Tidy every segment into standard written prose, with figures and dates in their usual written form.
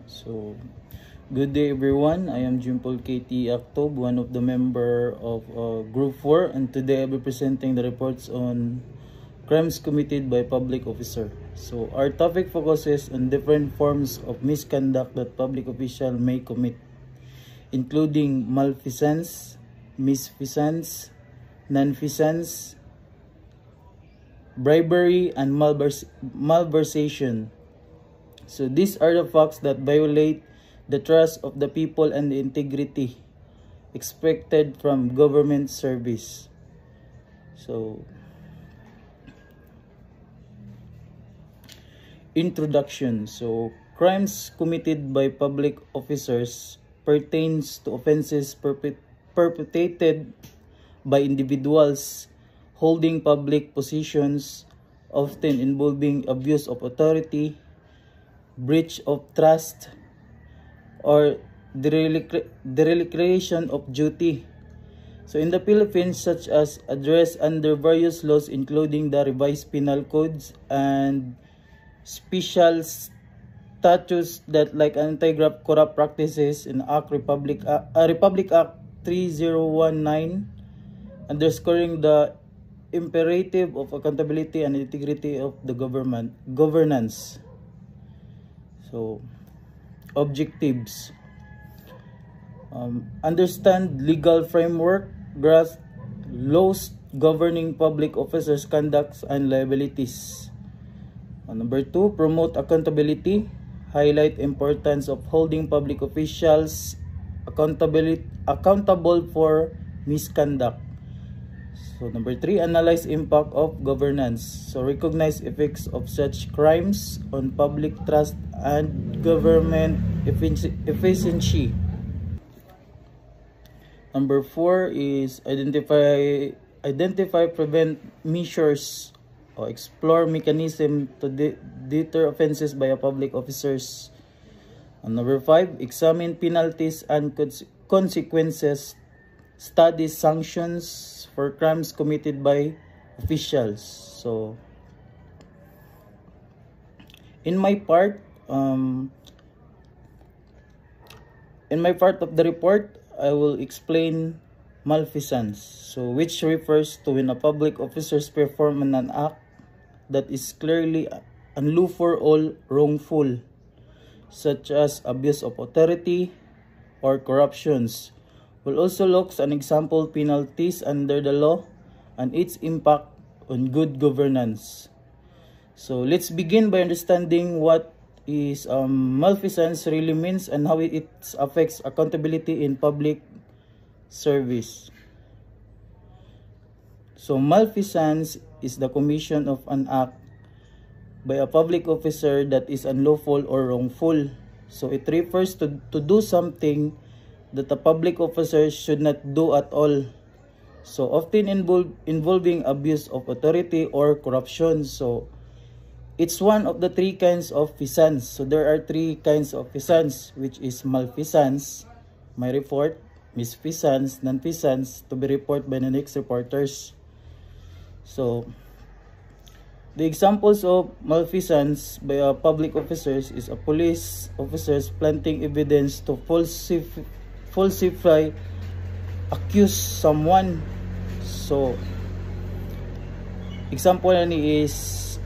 So, good day everyone. I am Jimpol KT Aktob, one of the member of Group 4, and today I'll be presenting the reports on crimes committed by public officer. So, our topic focuses on different forms of misconduct that public official may commit, including malfeasance, misfeasance, nonfeasance, bribery, and malversation. So these are the facts that violate the trust of the people and the integrity expected from government service. So, introduction. So, crimes committed by public officers pertains to offenses perpetrated by individuals holding public positions, often involving abuse of authority, breach of trust, or dereliction of duty. So in the Philippines, such as addressed under various laws including the revised penal codes and special statutes that like anti-corrupt practices in Republic Act 3019, underscoring the imperative of accountability and integrity of the governance. So, objectives. Understand legal framework, grasp laws governing public officers' conducts and liabilities. Number 2, promote accountability. Highlight importance of holding public officials accountable for misconduct. So number 3, analyze impact of governance. So recognize effects of such crimes on public trust and government efficiency. Number 4 is identify prevent measures or explore mechanism to deter offenses by a public officers. And number 5, examine penalties and consequences. Study sanctions for crimes committed by officials. So, in my part of the report, I will explain malfeasance. So, which refers to when a public officer performs an act that is clearly unlawful or wrongful, such as abuse of authority or corruptions. We'll also look at an example penalties under the law and its impact on good governance. So let's begin by understanding what is malfeasance really means and how it affects accountability in public service. So malfeasance is the commission of an act by a public officer that is unlawful or wrongful. So it refers to do something that a public officer should not do at all. So often involving abuse of authority or corruption. So it's one of the 3 kinds of feasance. So there are 3 kinds of feasance, which is malfeasance, my report, misfeasance, nonfeasance, to be reported by the next reporters. So the examples of malfeasance by public officers is a police officers planting evidence to falsify, accuse someone. So example is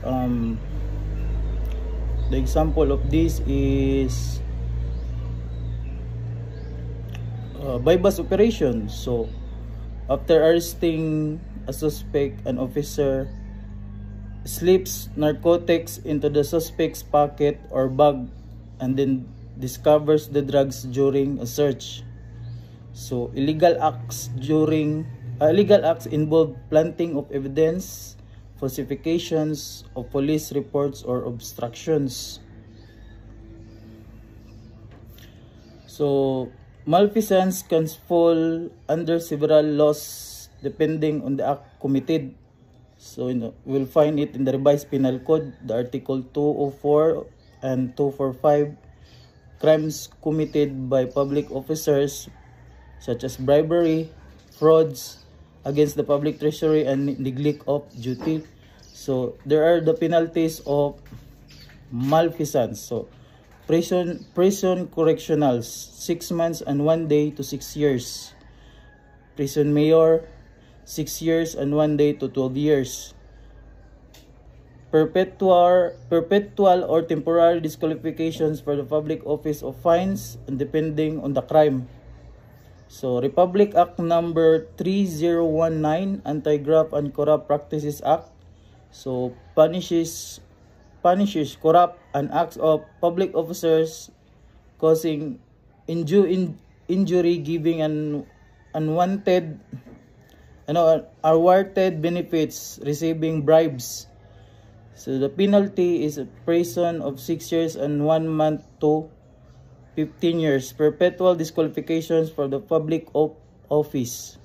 the example of this is bypass operation. So after arresting a suspect, an officer slips narcotics into the suspect's pocket or bag and then discovers the drugs during a search. So illegal acts involve planting of evidence, falsifications of police reports, or obstructions. So malfeasance can fall under several laws depending on the act committed. So we'll find it in the revised penal code, the article 204 and 245, crimes committed by public officers such as bribery, frauds against the public treasury, and neglect of duty. So there are the penalties of malfeasance. So Prison correctionals, 6 months and 1 day to 6 years. Prison mayor, 6 years and 1 day to 12 years. Perpetual or temporary disqualifications for the public office of fines and depending on the crime. So, Republic Act number 3019, Anti-Graft and Corrupt Practices Act. So, punishes corrupt and acts of public officers causing injury, giving unwanted benefits, receiving bribes. So the penalty is a prison of 6 years and 1 month to 15 years. Perpetual disqualifications for the public office.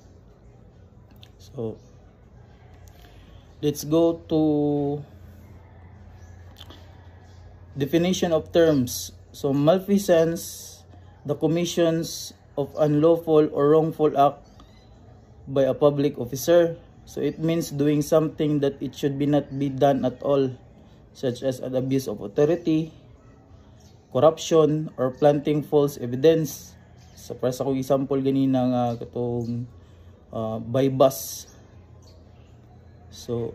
So let's go to definition of terms. So malfeasance, the commissions of unlawful or wrongful act by a public officer. So it means doing something that it should not be done at all, such as an abuse of authority, corruption, or planting false evidence. So para sa kong example ganina nga katong bypass. So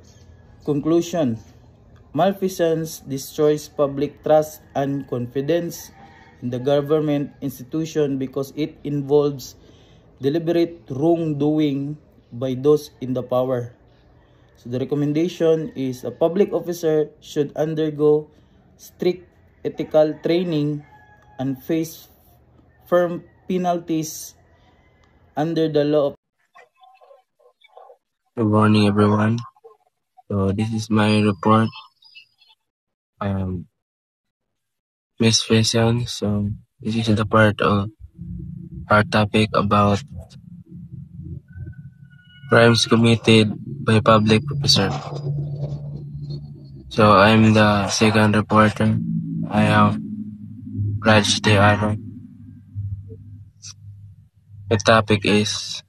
conclusion, malfeasance destroys public trust and confidence in the government institution because it involves deliberate wrongdoing by those in the power. So the recommendation is a public officer should undergo strict ethical training and face firm penalties under the law. Good morning, everyone. So this is my report. Misfeasance. So this is the part of our topic about crimes committed by public officer. So I'm the second reporter. I am Raj Dearo. The topic is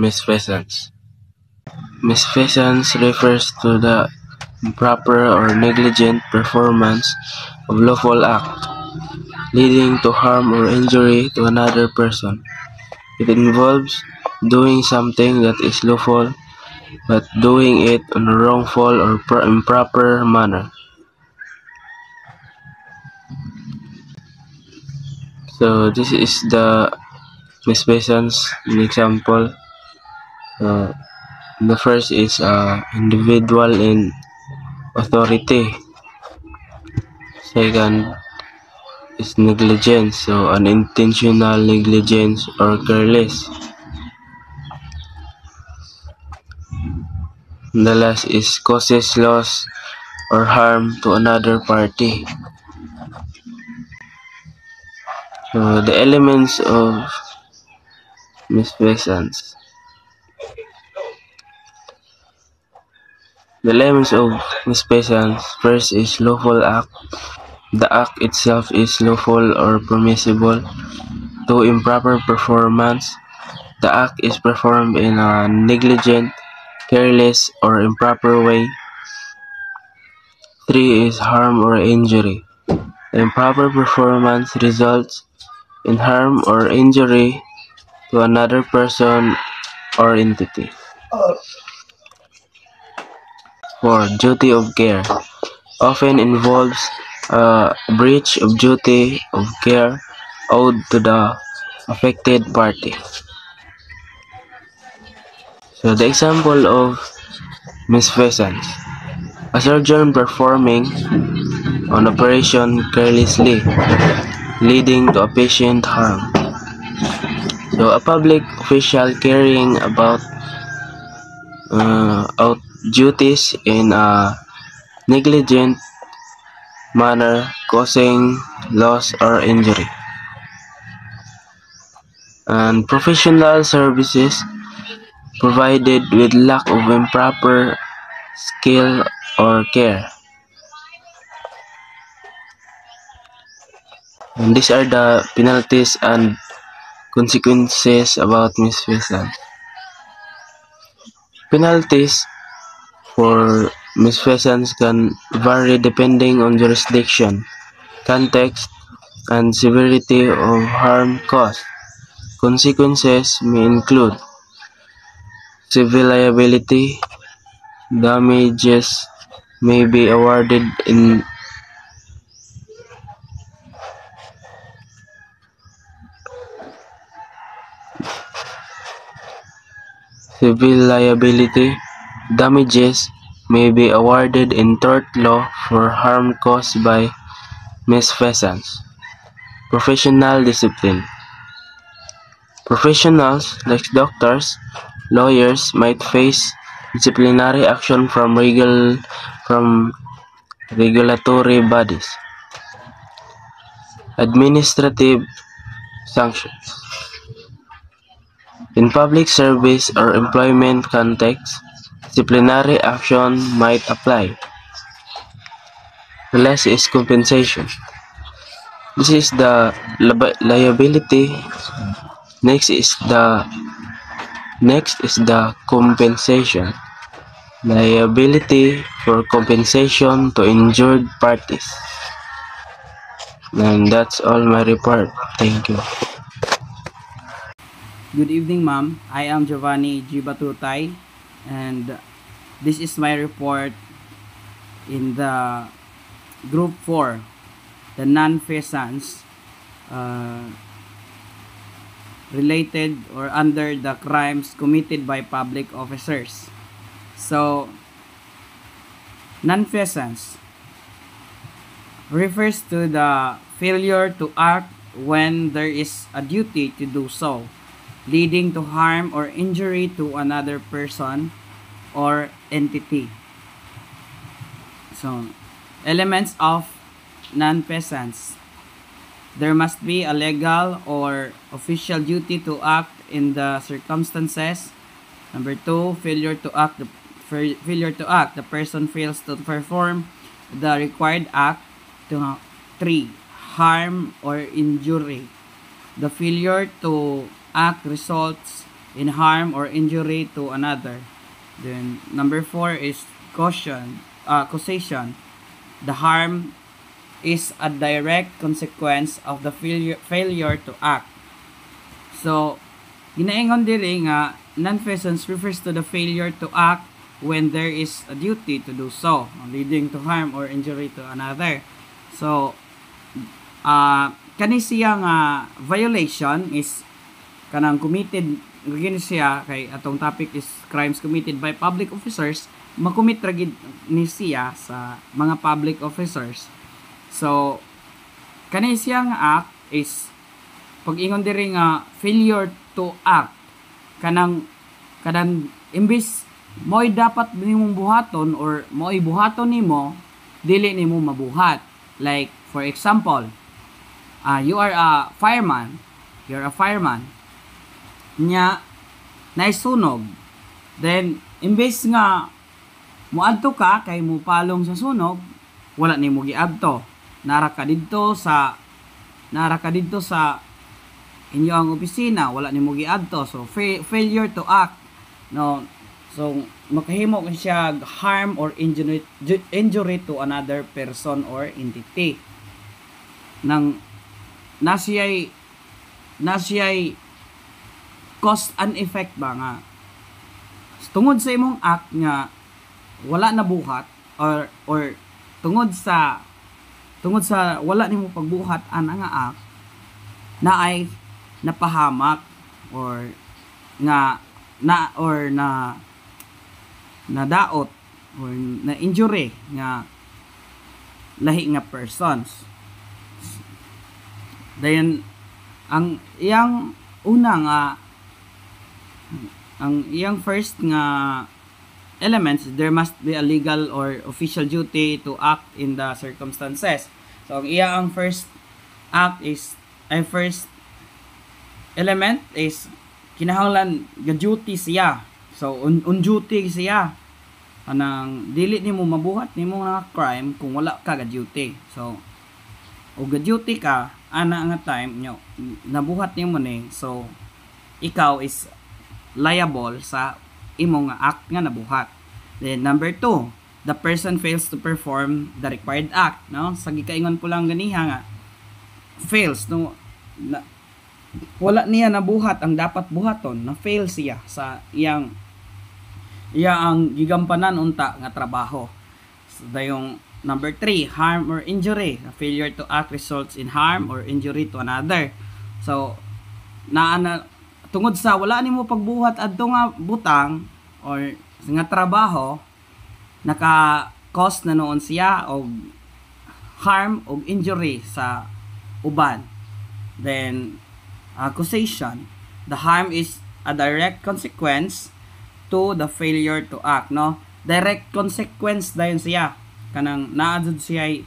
misfeasance. Misfeasance refers to the improper or negligent performance of lawful act leading to harm or injury to another person. It involves doing something that is lawful but doing it in a wrongful or improper manner. So this is the misfeasance example. The first is individual in authority. Second is negligence, so unintentional negligence or careless. The last is causes loss or harm to another party. So the elements of misfeasance. The elements of misfeasance, first is lawful act. The act itself is lawful or permissible. 2. Improper performance. The act is performed in a negligent, careless, or improper way. 3 is harm or injury. The improper performance results in harm or injury to another person or entity. 4. Duty of care. Often involves a breach of duty of care owed to the affected party. So the example of misfeasance: a surgeon performing an operation carelessly, leading to a patient harm. So a public official carrying out duties in a negligent manner, causing loss or injury. And professional services provided with lack of improper skill or care. And these are the penalties and consequences about misfeasance. Penalties for misfeasance can vary depending on jurisdiction, context, and severity of harm caused. Consequences may include civil liability, damages may be awarded in tort law for harm caused by misfeasance. Professional discipline. Professionals like doctors, lawyers might face disciplinary action from regulatory bodies. Administrative sanctions. In public service or employment context, disciplinary action might apply. The last is compensation. This is the liability. Next is the compensation. Liability for compensation to injured parties. And that's all my report. Thank you. Good evening, ma'am. I am Giovanni G. Batutay, and this is my report in the Group 4, the non-feasance related or under the crimes committed by public officers. So, non-feasance refers to the failure to act when there is a duty to do so, leading to harm or injury to another person or entity. So, elements of non-feasance. There must be a legal or official duty to act in the circumstances. Number 2, failure to act. The person fails to perform the required act. 3, harm or injury. The failure to act results in harm or injury to another. Then number 4 is causation. The harm is a direct consequence of the failure to act. So, ginaingon diri nga non-feasance refers to the failure to act when there is a duty to do so, leading to harm or injury to another. So, kani siya nga violation is kanang committed gini siya kay atong topic is crimes committed by public officers, makumit ra gid ni siya sa mga public officers. So, kani siyang act is pag-ingon diri nga failure to act, kanang imbis mo'y dapat nimong buhaton or mo'y buhaton nimo, dili nimo mabuhat. Like for example, you are a fireman. You're a fireman. Nya naisunog. Then imbis nga muadto ka kay mupalong sa sunog, wala nimo giadto. Nara ka didto sa inyo ang opisina, wala nimo giadto. So failure to act, no. So makahimo siya harm or injury to another person or entity. Nang nasiyay cause and effect ba nga tungod sa imong act nga wala na buhat or tungod sa wala nimo pagbuhat ana nga act na ay napahamak or na daot or na injury nga lahi nga persons. Then ang iyang una nga ang iyang first nga elements, there must be a legal or official duty to act in the circumstances. So ang iyang first act is first element is kinahanglan ga-duty siya. So on duty siya. Anang dili nimo mabuhat nimo nga crime kung wala ka ga-duty. So o ga-duty ka ana nga time nyo nabuhat nimo ni, so ikaw is liable sa imong act nga nabuhat. Then number 2, the person fails to perform the required act, no? Sa gikaingon po lang ganiha nga fails no, wala niya nabuhat ang dapat buhaton, na fail siya sa iyang ang gigampanan unta nga trabaho. So dayong number 3, harm or injury. A failure to act results in harm or injury to another. So tungod sa wala nimo pagbuhat adto nga butang or nga trabaho, naka-cause na noon siya og harm og injury sa uban. Then causation, the harm is a direct consequence to the failure to act, no? Direct consequence dayon siya, kanang naadud siya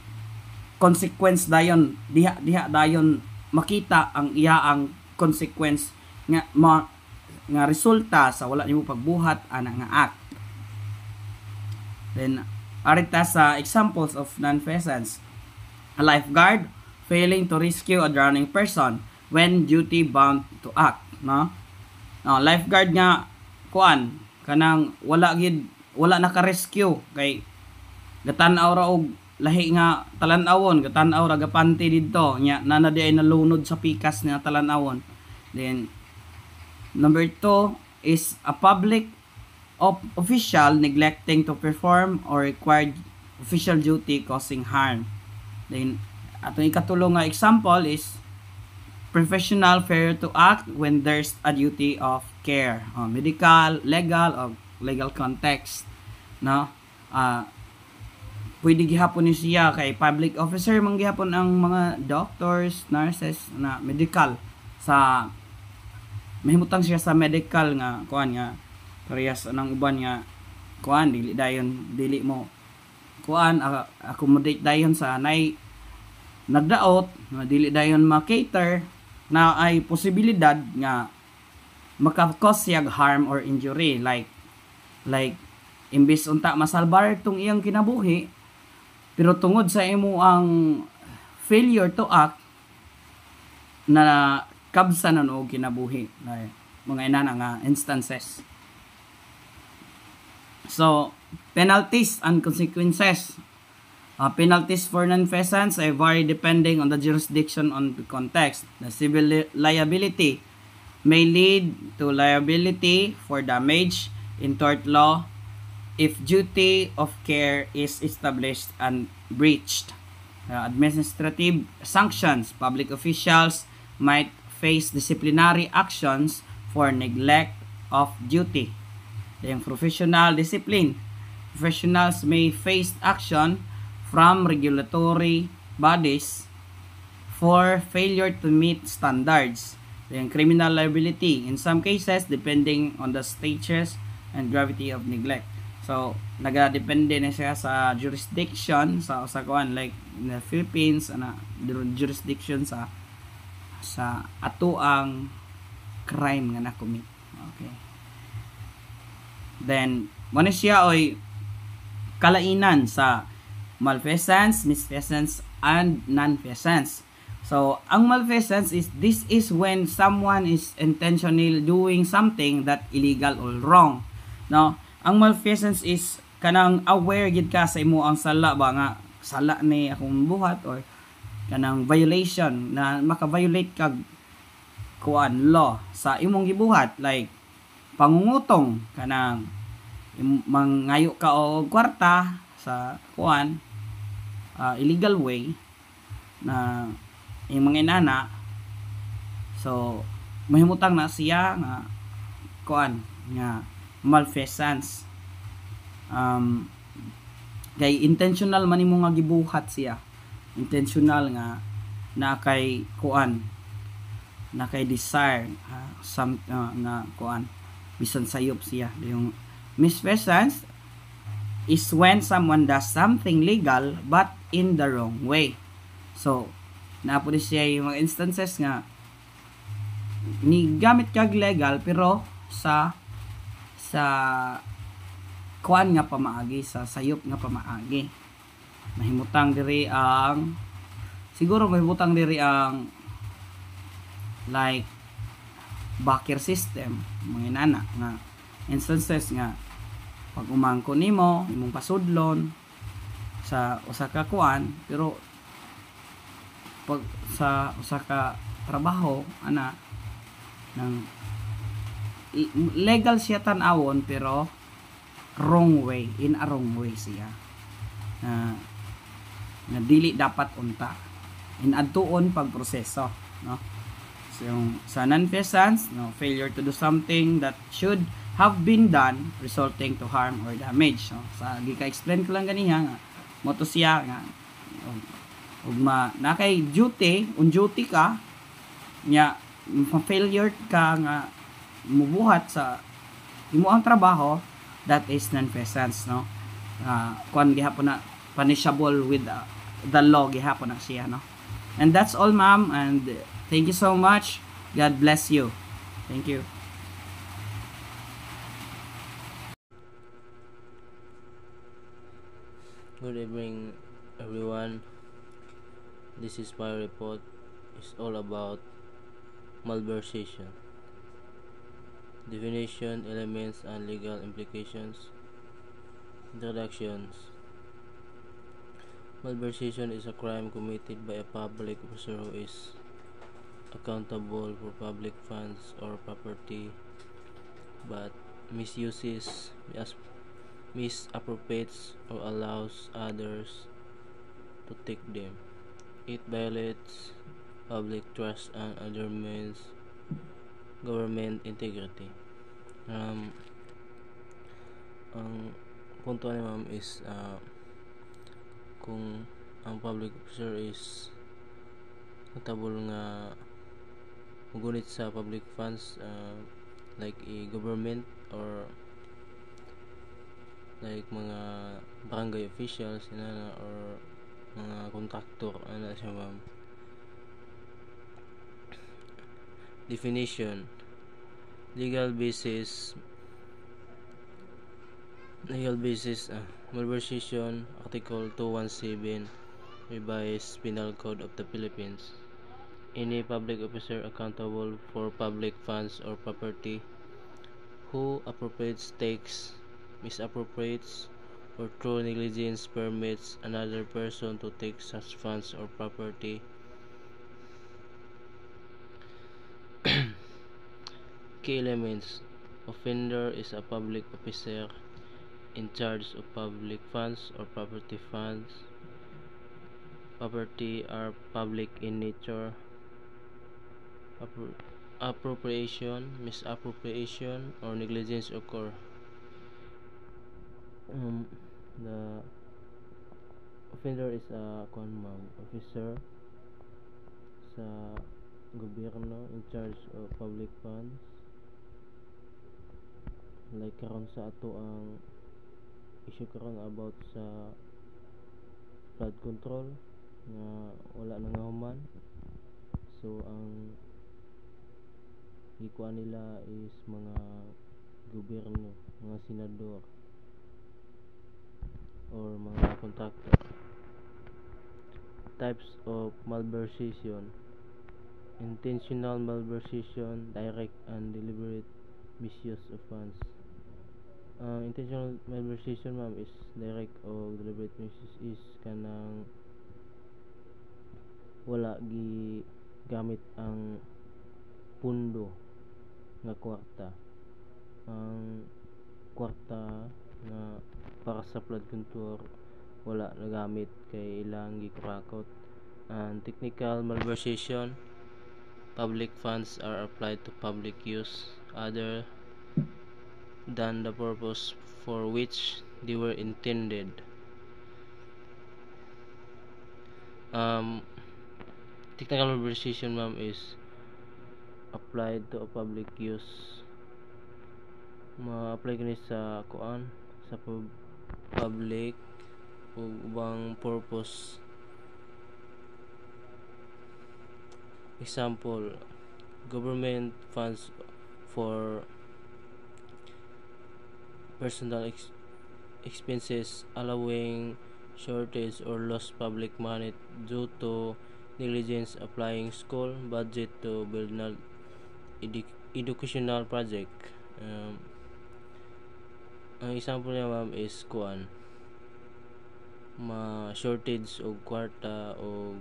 consequence dayon, diha dayon makita ang ang consequence nga nga resulta sa wala nimo pagbuhat ana nga act. Then arita sa examples of non-feasance: a lifeguard failing to rescue a drowning person when duty bound to act, no? Lifeguard nga kuan kanang wala naka-rescue kay gatan-aw ra og lahi nga talan-awon, gatan-aw ra gapanti didto nya nana di ay nalunod sa pikas nga talan-awon. Then number 2 is a public official neglecting to perform or required official duty causing harm. Then atong ikatulong nga example is professional failure to act when there's a duty of care, medical, legal, or legal context, no? Pwede gihapon ni siya kay public officer, manggihapon ang mga doctors, nurses na medical sa mahimutang siya sa medical nga kuan nga parehas anang uban nga kuan dili mo kuan accommodate dayon sa nagdaot nga dili dayon ma-cater na ay posibilidad nga maka-cause siya harm or injury, like imbis unta masalbar tong iyang kinabuhi, pero tungod sa imo ang failure to act na kabsa na og kinabuhi, like, mga inana nga instances. So penalties and consequences. Penalties for non-feasance vary depending on the jurisdiction on the context. The civil liability may lead to liability for damage in tort law if duty of care is established and breached. Administrative sanctions. Public officials might face disciplinary actions for neglect of duty. Then professional discipline. Professionals may face action from regulatory bodies for failure to meet standards. Then criminal liability in some cases depending on the stages and gravity of neglect. So nagadepende na siya sa jurisdiction sa kuan, like in the Philippines jurisdiction sa atoang crime nga na-commit. Okay. Then mo siya oy kalainan sa malfeasance, misfeasance, and non-feasance. So, ang malfeasance this is when someone is intentionally doing something that illegal or wrong. No? Ang malfeasance is kanang aware gid ka sa imo ang sala ba nga sala ni akong buhat, or kanang violation na maka-violate kag kuan law sa imong gibuhat, like pangungutong, kanang mangayo ka og kwarta sa kuan illegal way na yung mga inana. So mahimutang na siya nga kuan nga malfeasance. Kay intentional man imo nga gibuhat siya, intentional nga na kay kuan, na kay desire nga kuan bisan sayop siya. Yung misfeasance is when someone does something legal but in the wrong way. So napo siya yung mga instances nga ni gamit kag legal pero sa kuan nga pamaagi, sa sayop nga pamaagi. Mahimutang diri ang like backer system, mga inana nga instances nga pag umangko nimo imong pasudlon sa usa ka kuan, pero pag sa usa ka trabaho ana ng legal siya tan-awon pero wrong way, in a wrong way siya na dili dapat unta in adtuon pagproseso, no? So yung sa non-feasance, no, failure to do something that should have been done resulting to harm or damage, no? Sa gika-explain ko lang ganiha nga moto siya nga ug na kay duty, on duty ka nya failure ka nga mubuhat sa imo ang trabaho, that is non-feasance, no? Kuan gihapon na punishable with the law gihapon na siya, no? And that's all, ma'am, and thank you so much. God bless you. Thank you. Good evening, everyone. This is my report. It's all about malversation. Definition, elements, and legal implications. Introductions. Malversation is a crime committed by a public officer who is accountable for public funds or property but misuses, misappropriates, or allows others to take them. It violates public trust and undermines government integrity. Ang punto ni ma'am is kung ang public officer is natabol nga mugunit sa public funds, like government or like mga barangay officials inana, or mga contractor ana siya ma'am. Definition, legal basis, malversation, Article 217 Revised Penal Code of the Philippines. Any public officer accountable for public funds or property who appropriates, takes, misappropriates, or through negligence permits another person to take such funds or property. Key elements. Offender is a public officer in charge of public funds or property. Property are public in nature. Appropriation, misappropriation, or negligence occur. The offender is a officer sa gobyerno in charge of public funds, like karon sa ato ang issue karon about sa flood control nga wala na nga human. So ang gikuan nila is mga gobyerno, mga senador or mga contractor. Types of malversation: intentional malversation, direct and deliberate misuse of funds. Intentional malversation ma'am is direct o deliberate misuse is kanang wala gi gamit ang pundo nga kwarta, ang kwarta nga para sa flood control wala nagamit kay ilang gikurakot. And technical malversation, public funds are applied to public use other than the purpose for which they were intended. Technical malversation ma'am is applied to a public use, ma-apply kini sa kuan sa public o ubang purpose. Example, government funds for personal expenses, allowing shortage or lost public money due to negligence applying school budget to build educational project. Ang example niya ma'am is kuan ma shortage og kwarta o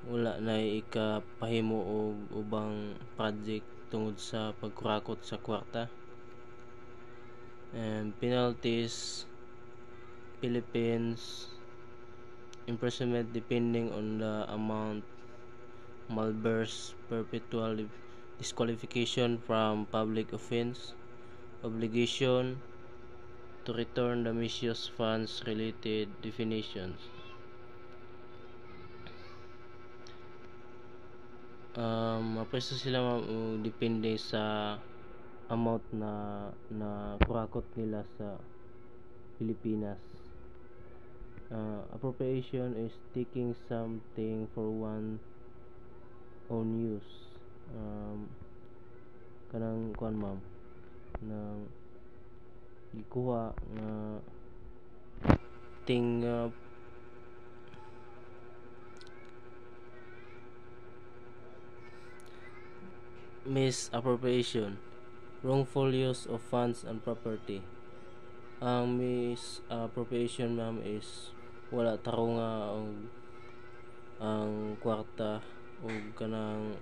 wala na ikapahimo og ubang project tungod sa pagkurakot sa kwarta. And penalties, Philippines, imprisonment depending on the amount, malverse, perpetual disqualification from public offense, obligation to return the misuse funds related definitions. Mapreso sila depende sa amount na kurakot nila sa Pilipinas. Appropriation is taking something for one own use. Kanang kuan ma'am nang gikuha nga ting misappropriation, wrongful use of funds and property. Ang misappropriation ma'am is wala tarunga ang kwarta o kanang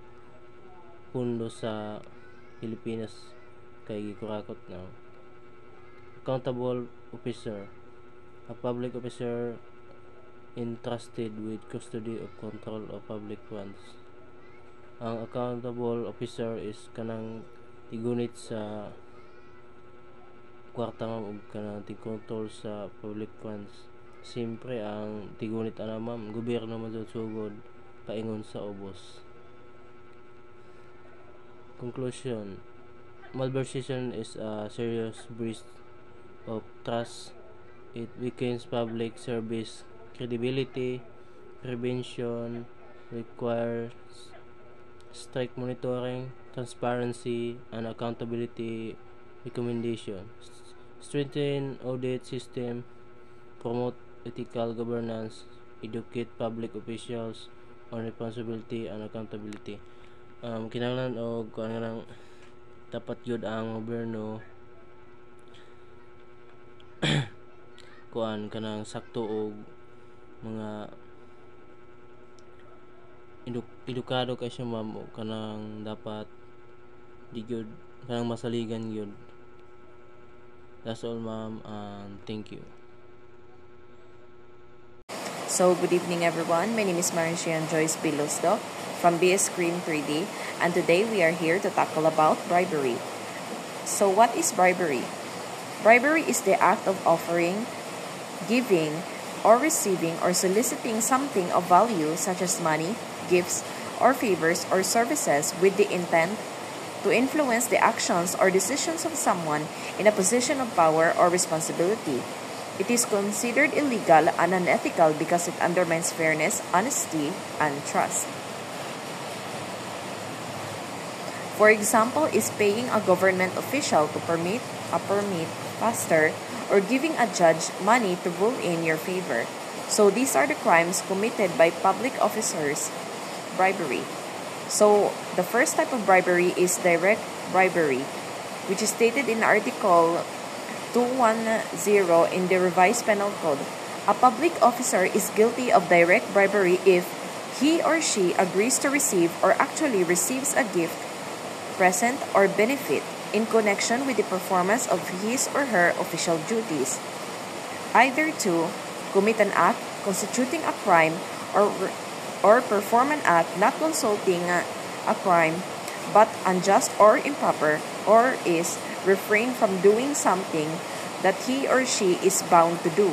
pundo sa Pilipinas kay gikurakot na. Accountable officer, a public officer entrusted with custody of control of public funds. Ang accountable officer is kanang tigunit sa kwarta ma'am ug kanang tig-control sa public funds. Siyempre ang tigunit ana ma'am gobyerno man sugod paingon sa ubos. Conclusion, malversation is a serious breach of trust. It weakens public service credibility. Prevention requires strict monitoring, transparency, and accountability recommendation. Strengthen audit system, promote ethical governance, educate public officials on responsibility and accountability. Kinahanglan og kanang dapat yun ang gobyerno kuan kanang sakto og mga edukado kay siya ma'am kanang dapat di gyud kanang masaligan gyud. That's all ma'am, and thank you. So, good evening everyone. My name is Marician Joyce Bilosdo from BS Screen 3D, and today we are here to tackle about bribery. So, what is bribery? Bribery is the act of offering, giving, or receiving or soliciting something of value such as money, gifts, or favors or services with the intent to influence the actions or decisions of someone in a position of power or responsibility. It is considered illegal and unethical because it undermines fairness, honesty, and trust. For example, is paying a government official to permit a pastor or giving a judge money to rule in your favor. So these are the crimes committed by public officers. Bribery. So the first type of bribery is direct bribery, which is stated in Article 210 in the Revised Penal Code. A public officer is guilty of direct bribery if he or she agrees to receive or actually receives a gift, present, or benefit in connection with the performance of his or her official duties, either to commit an act constituting a crime or perform an act not consulting a crime but unjust or improper, or is refrain from doing something that he or she is bound to do.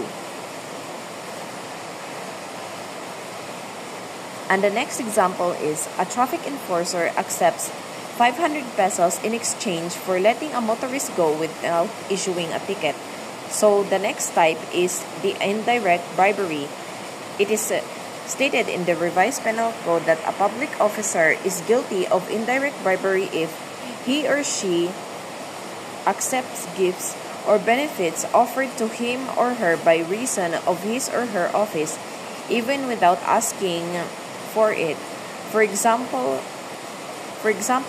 And the next example is a traffic enforcer accepts 500 pesos in exchange for letting a motorist go without issuing a ticket. So the next type is the indirect bribery. It is stated in the Revised Penal Code that a public officer is guilty of indirect bribery if he or she accepts gifts or benefits offered to him or her by reason of his or her office, even without asking for it. For example,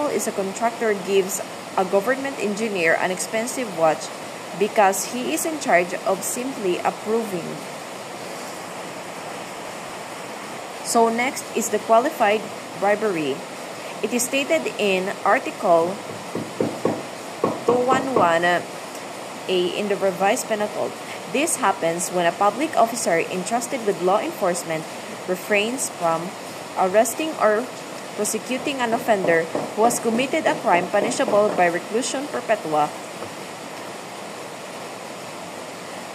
is a contractor gives a government engineer an expensive watch because he is in charge of simply approving. So next is the qualified bribery. It is stated in Article 211A in the Revised Penal Code. This happens when a public officer entrusted with law enforcement refrains from arresting or prosecuting an offender who has committed a crime punishable by reclusion perpetua.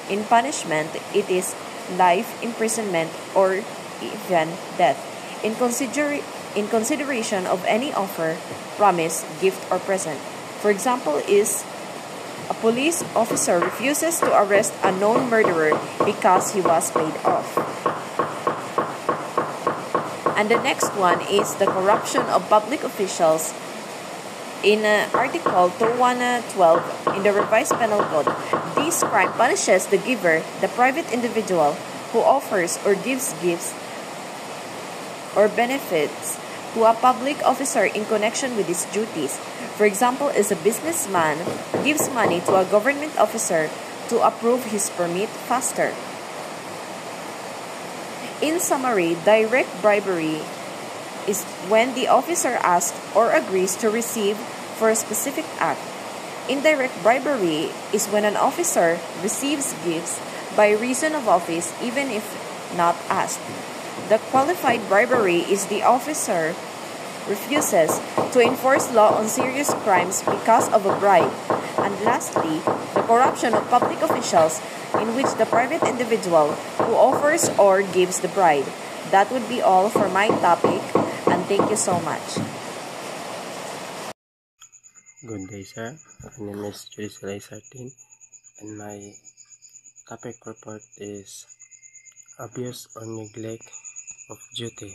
In punishment, it is life imprisonment or even death. In consideration of any offer, promise, gift, or present. For example, is a police officer refuses to arrest a known murderer because he was paid off. And the next one is the corruption of public officials. In Article 2112 in the Revised Penal Code, this crime punishes the giver, the private individual, who offers or gives gifts or benefits to a public officer in connection with his duties. For example, is a businessman gives money to a government officer to approve his permit faster. In summary, direct bribery is when the officer asks or agrees to receive for a specific act. Indirect bribery is when an officer receives gifts by reason of office even if not asked. The qualified bribery is the officer refuses to enforce law on serious crimes because of a bribe. And lastly, the corruption of public officials in which the private individual who offers or gives the bribe. That would be all for my topic, and thank you so much. Good day, sir. My name is Julius Sartin, and my topic report is abuse or neglect of duty.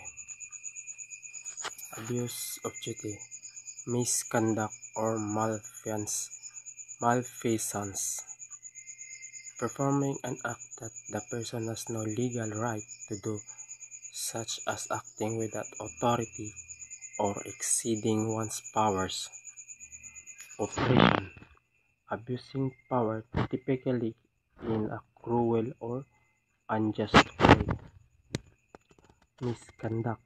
Abuse of duty, misconduct or malfeasance. Performing an act that the person has no legal right to do, such as acting without authority or exceeding one's powers. Oppression, abusing power typically in a cruel or unjust way. Misconduct,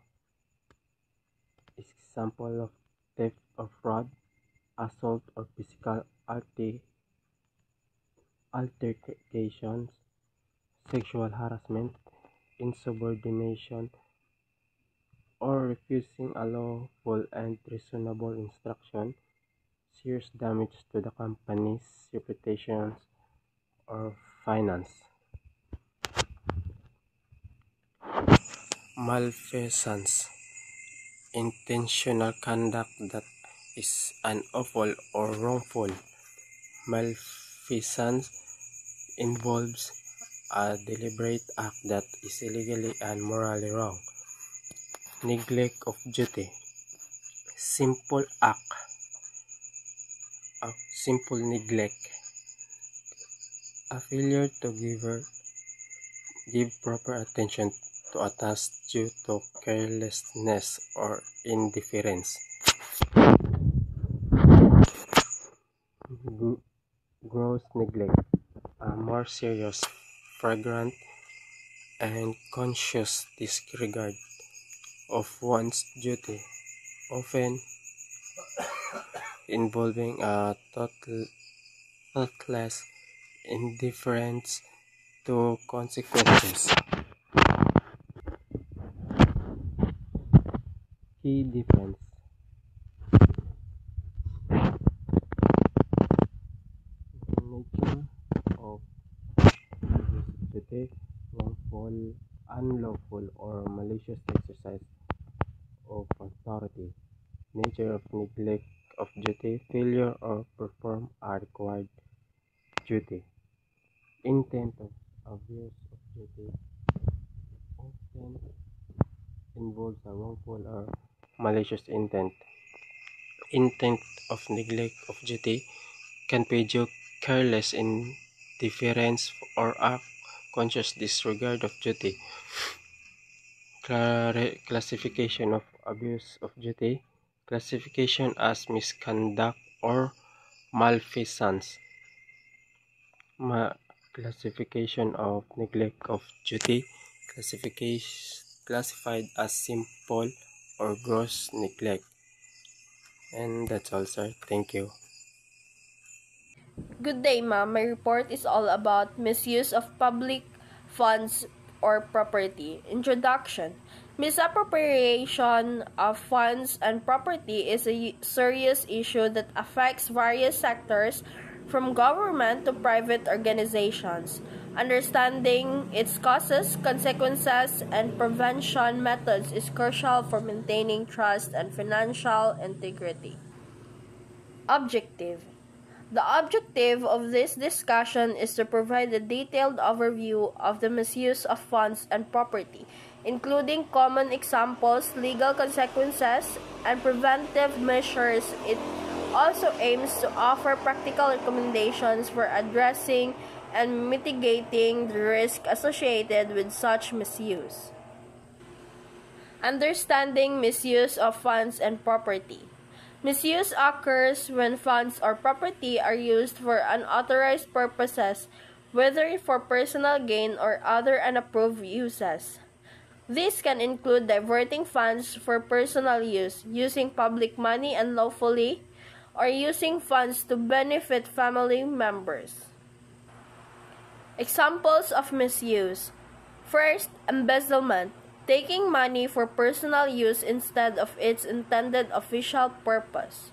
example of theft or fraud, assault or physical altercations, sexual harassment, insubordination, or refusing a lawful and reasonable instruction, serious damage to the company's reputation or finance. Malfeasance, intentional conduct that is unlawful or wrongful. Malfeasance involves a deliberate act that is illegally and morally wrong. Neglect of duty, simple act of simple neglect, a failure to give proper attention to a task due to carelessness or indifference. Gross neglect, a more serious, flagrant, and conscious disregard of one's duty, often involving a thoughtless indifference to consequences. Key difference. The nature of duty, wrongful, unlawful, or malicious exercise of authority. Nature of neglect of duty, failure or perform a required duty. Intent of abuse of duty often involves a wrongful or malicious intent. Intent of neglect of duty can be due careless indifference or a conscious disregard of duty. Classification of abuse of duty. Classification as misconduct or malfeasance. Classification of neglect of duty. classified as simple or gross neglect. And that's all, sir. Thank you. Good day, ma'am. My report is all about misuse of public funds or property. Introduction. Misappropriation of funds and property is a serious issue that affects various sectors from government to private organizations. Understanding its causes, consequences, and prevention methods is crucial for maintaining trust and financial integrity. Objective. The objective of this discussion is to provide a detailed overview of the misuse of funds and property, including common examples, legal consequences, and preventive measures. It also aims to offer practical recommendations for addressing and mitigating the risk associated with such misuse. Understanding misuse of funds and property. Misuse occurs when funds or property are used for unauthorized purposes, whether for personal gain or other unapproved uses. This can include diverting funds for personal use, using public money unlawfully, or using funds to benefit family members. Examples of misuse. First, embezzlement. Taking money for personal use instead of its intended official purpose.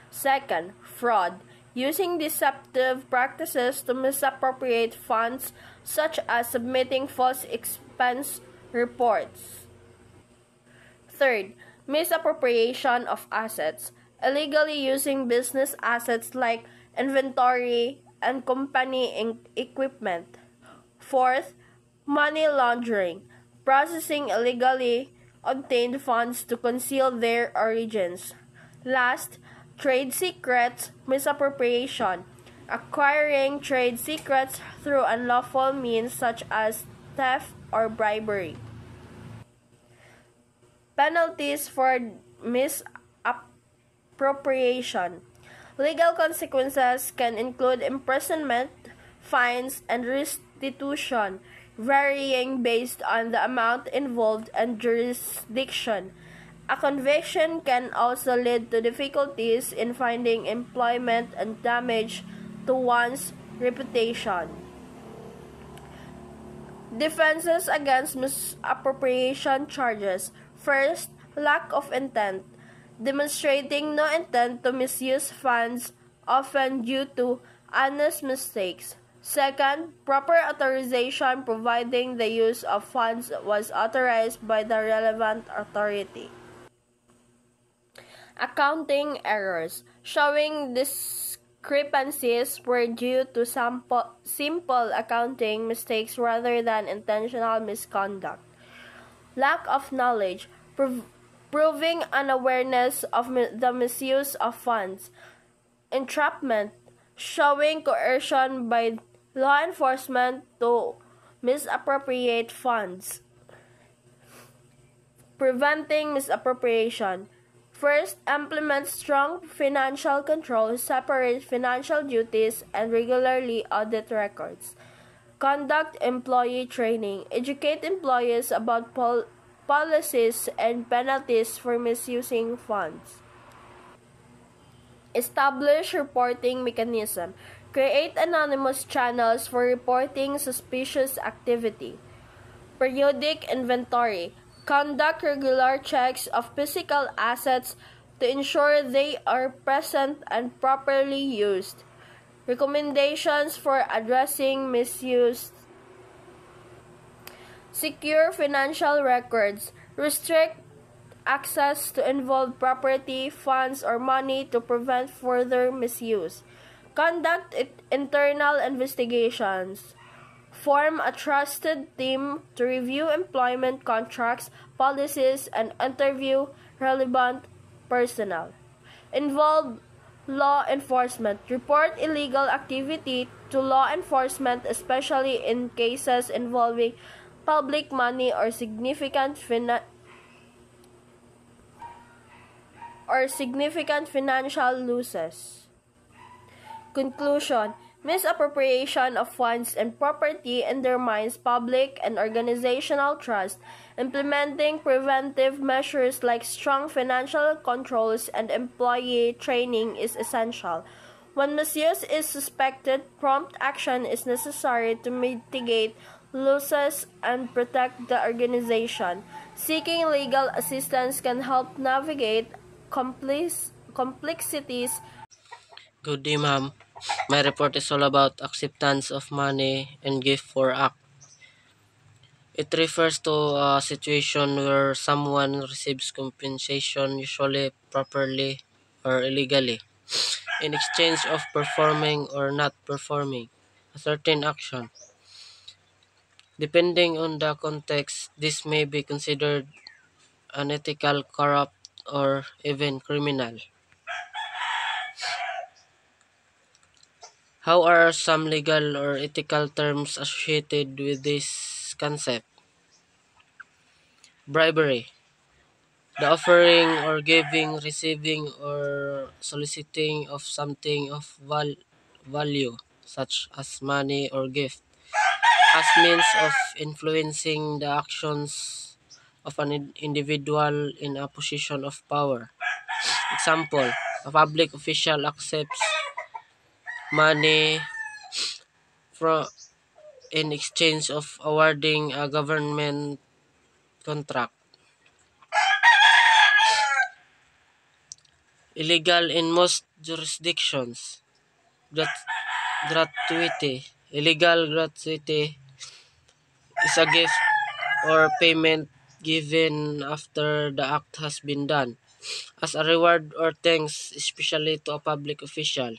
Second, fraud. Using deceptive practices to misappropriate funds, such as submitting false expense reports. Third, misappropriation of assets. Illegally using business assets like inventory and company equipment. Fourth, money laundering. Processing illegally obtained funds to conceal their origins. Last, trade secrets misappropriation. Acquiring trade secrets through unlawful means such as theft or bribery. Penalties for misappropriation. Legal consequences can include imprisonment, fines, and restitution, varying based on the amount involved and jurisdiction. A conviction can also lead to difficulties in finding employment and damage to one's reputation. Defenses against misappropriation charges. First, lack of intent. Demonstrating no intent to misuse funds, often due to honest mistakes. Second, proper authorization providing the use of funds was authorized by the relevant authority. Accounting errors. Showing discrepancies were due to simple accounting mistakes rather than intentional misconduct. Lack of knowledge. Proving unawareness of the misuse of funds. Entrapment. Showing coercion by law enforcement to misappropriate funds. Preventing misappropriation. First, implement strong financial control, separate financial duties, and regularly audit records. Conduct employee training. Educate employees about policies and penalties for misusing funds. Establish reporting mechanism. Create anonymous channels for reporting suspicious activity. Periodic inventory. Conduct regular checks of physical assets to ensure they are present and properly used. Recommendations for addressing misuse. Secure financial records. Restrict access to involved property, funds, or money to prevent further misuse. Conduct internal investigations. Form a trusted team to review employment contracts, policies, and interview relevant personnel. Involve law enforcement. Report illegal activity to law enforcement, especially in cases involving public money or significant financial losses. Conclusion. Misappropriation of funds and property undermines public and organizational trust. Implementing preventive measures like strong financial controls and employee training is essential. When misuse is suspected, prompt action is necessary to mitigate losses and protect the organization. Seeking legal assistance can help navigate complexities. Good day, ma'am. My report is all about acceptance of money and gift for act. It refers to a situation where someone receives compensation, usually properly or illegally, in exchange of performing or not performing a certain action. Depending on the context, this may be considered unethical, corrupt, or even criminal. How are some legal or ethical terms associated with this concept? Bribery. The offering or giving, receiving, or soliciting of something of value, such as money or gift, as means of influencing the actions of an individual in a position of power. Example, a public official accepts money from in exchange of awarding a government contract. Illegal in most jurisdictions. Gratuity. Illegal gratuity is a gift or payment given after the act has been done, as a reward or thanks, especially to a public official.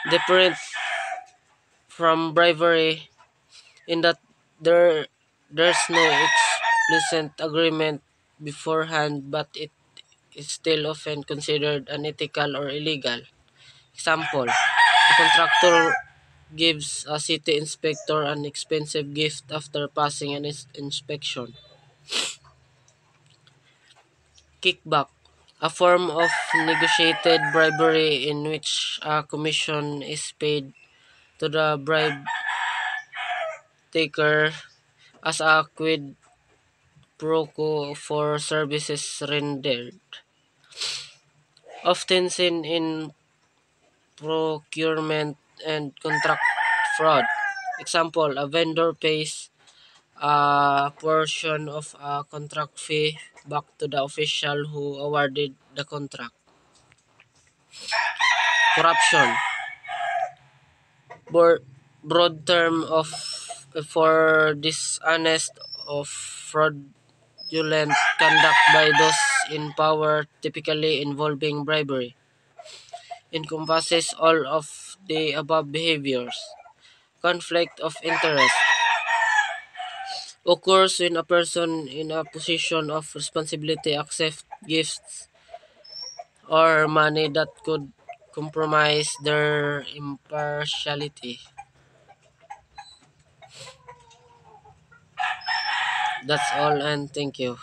Different from bribery in that there's no explicit agreement beforehand, but it is still often considered unethical or illegal. Example, a contractor gives a city inspector an expensive gift after passing an inspection. Kickback, a form of negotiated bribery in which a commission is paid to the bribe taker as a quid pro quo for services rendered. Often seen in procurement and contract fraud. Example, a vendor pays a portion of a contract fee back to the official who awarded the contract. Corruption, broad term of for dishonest or fraudulent conduct by those in power, typically involving bribery, encompasses all of the above behaviors. Conflict of interest occurs when a person in a position of responsibility accepts gifts or money that could compromise their impartiality. That's all, and thank you.